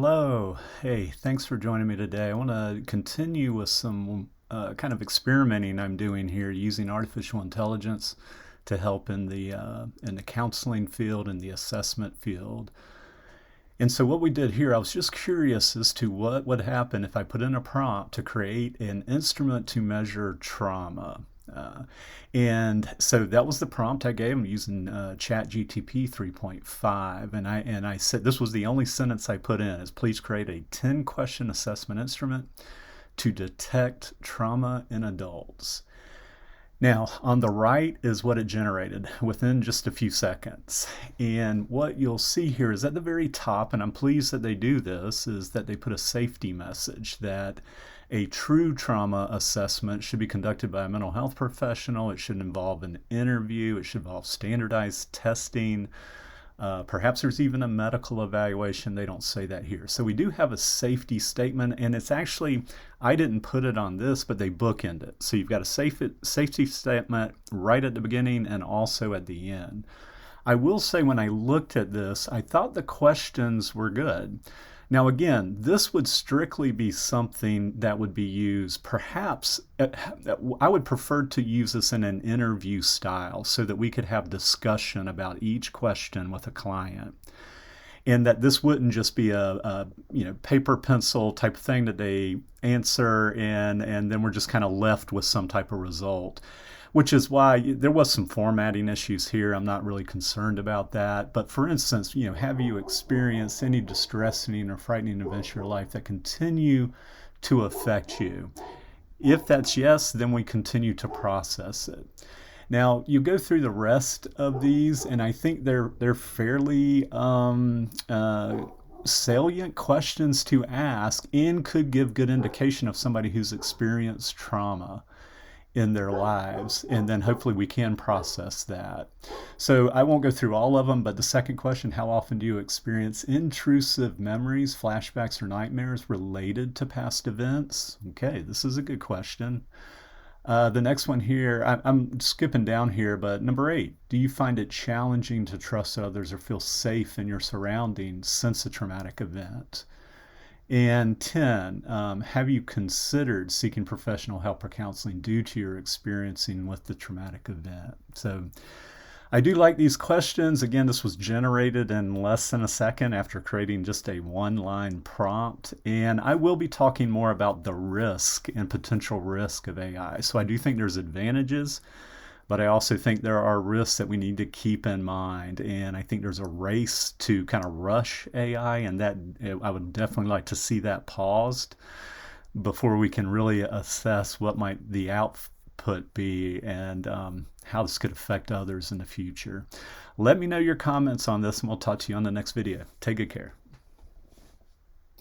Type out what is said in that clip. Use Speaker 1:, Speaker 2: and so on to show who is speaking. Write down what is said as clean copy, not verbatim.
Speaker 1: Hello. Hey, thanks for joining me today. I want to continue with some kind of experimenting I'm doing here using artificial intelligence to help in the counseling field and the assessment field. And so what we did here, I was just curious as to what would happen if I put in a prompt to create an instrument to measure trauma. Uh, and so that was the prompt I gave him using ChatGTP 3.5. And I said this was the only sentence I put in is please create a 10 question assessment instrument to detect trauma in adults. Now, on the right is what it generated within just a few seconds. And what you'll see here is at the very top, and I'm pleased that they do this, is that they put a safety message that a true trauma assessment should be conducted by a mental health professional. It should involve an interview. It should involve standardized testing. Perhaps there's even a medical evaluation. They don't say that here. So we do have a safety statement, and it's actually, I didn't put it on this, but they bookend it. So you've got a safety statement right at the beginning and also at the end. I will say when I looked at this, I thought the questions were good. Now, again, this would strictly be something that would be used perhaps, I would prefer to use this in an interview style so that we could have discussion about each question with a client. And that this wouldn't just be a paper pencil type of thing that they answer and then we're just kind of left with some type of result, which is why there was some formatting issues here. I'm not really concerned about that. But for instance, have you experienced any distressing or frightening events in your life that continue to affect you? If that's yes, then we continue to process it. Now, you go through the rest of these, and I think they're fairly salient questions to ask and could give good indication of somebody who's experienced trauma in their lives, and then hopefully we can process that. So I won't go through all of them, but the second question, how often do you experience intrusive memories, flashbacks, or nightmares related to past events? Okay, this is a good question. The next one here, I'm skipping down here, but number 8, do you find it challenging to trust others or feel safe in your surroundings since a traumatic event? And 10, have you considered seeking professional help or counseling due to your experiencing with the traumatic event? So I do like these questions. Again, this was generated in less than a second after creating just a one-line prompt. And I will be talking more about the risk and potential risk of AI. So I do think there's advantages, but I also think there are risks that we need to keep in mind. And I think there's a race to kind of rush AI, and that I would definitely like to see that paused before we can really assess what might the output be and how this could affect others in the future. Let me know your comments on this, and we'll talk to you on the next video. Take good care.